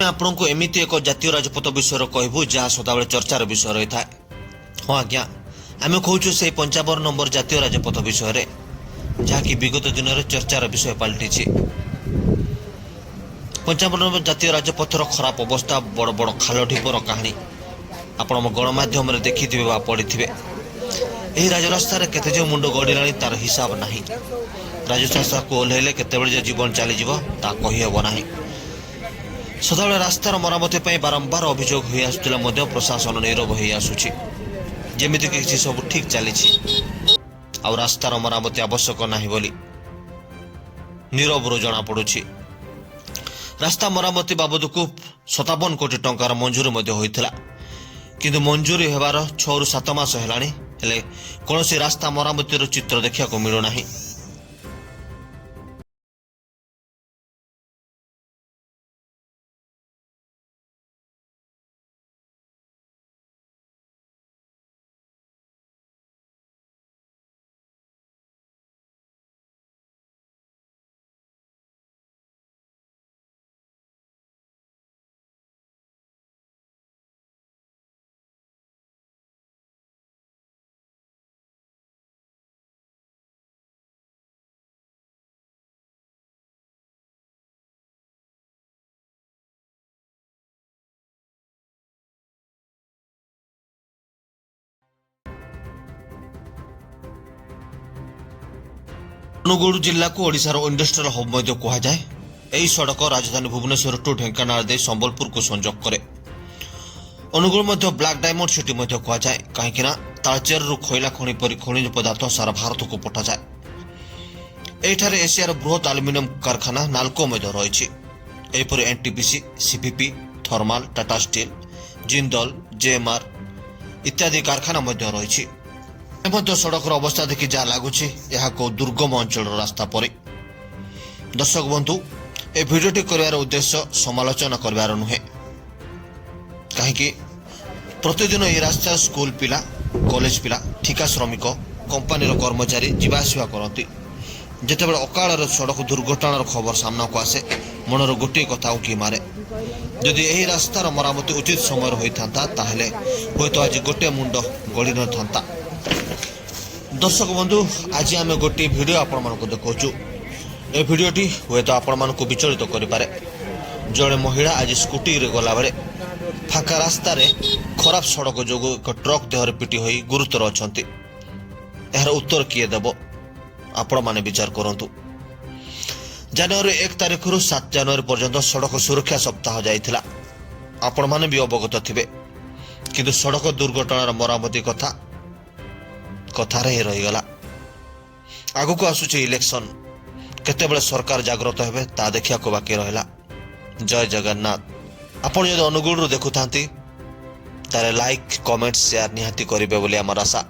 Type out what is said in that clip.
आपको एमती एक जातीय राजपथ विषय कहबू जहाँ सदाबले चर्चार विषय रही था। हाँ आज्ञा आम कहूँ से 55 नंबर जातीय राजपथ विषय जहाँकि विगत दिन में चर्चार विषय पलटि 55 नंबर जातीय राजपथर खराब अवस्था बड़ बड़ खाल ढीपर कहानी आपण गणमाध्यम देखिथे पढ़ी यही राजरास्तार केते मुंड गड़िला तार हिसाब नहीं। राजरास्ता को ओह्लैले केतेबेले जीवन चलीज ता कहीहब ना। सदाबले रास्तार मरामती बारंबार अभियोग हो आसुला प्रशासन नीरव हो आसुची जेमिति कि सब ठीक चली आ रास्तार मरामती आवश्यक नहीं बोली नीरव जना पड़ुछि। रास्ता मरामती बाबद को 57 कोटी टंकार मंजूरी होता किंतु मंजूरी होबार 6 ରୁ 7 मास हेलानी हेले कौनसी रास्ता मरामतीर चित्र देखा मिलूना। अनुगुल जिला को ओडिशार इंडस्ट्रियल हब कहुए। यही सड़क राजधानी भुवनेश्वर टू ढेंकानाल दे संबलपुर को संजोग करे। अनुगुल ब्लैक डायमंड सिटी कहुए कहीं तालचेर रु खैला खनि परि खनिज पदार्थ सारा भारत को पठा जाए। एठारे एशियार बृहत आलुमिनियम कारखाना नाल्को रही। NTPC, CPP, thermal, Tata steel, Jindal, JMR इत्यादि कारखाना रही। सड़क अवस्था देखि जहाँ लगुच दुर्गम अंचल रास्ता पर। दर्शक बंधु ए भिडियोटी कर उद्देश्य समालोचना कर नुहे कहीं प्रतिदिन ये रास्ता स्कूल पिला, कॉलेज पिला, ठिका श्रमिक, कंपानी कर्मचारी जीवासवा करती। जितेबाला अकाल सड़क दुर्घटनार खबर सामना को आसे मनर गोटे कथा उकी मारे जदि यही रास्तार मरामती उचित समय होता ताहले तो आज गोटे मुंड गड़ी न था। दर्शक बंधु आज आम गोटे भिडियो आपण मानक देखु। ए भिडियोटी हुए तो आपण मानक विचलित करें। जड़े महिला आज स्कूटी रे गला बेले फाका रास्तार खराब सड़क जो एक ट्रक देहरे पिटी हो गुरुतर अच्छा। यार उत्तर किए देव आपण माने विचार करंतु। जनवरी 1 तारिख रु 7 जनवरी पर्यंत सड़क सुरक्षा सप्ताह जाइथिला। आपण माने भी अवगत थिबे किंतु सड़क दुर्घटनार मरामती कथार ही रहीगला। आगु को आसुचे इलेक्शन केतेबेले सरकार जागृत हेबे ता देखिया को बाकी रहिला। जय जगन्नाथ। आपण यदि अनुगुल देखुथांती तारे लाइक, कमेंट, शेयर निहाती करिवे बोली आमर आशा।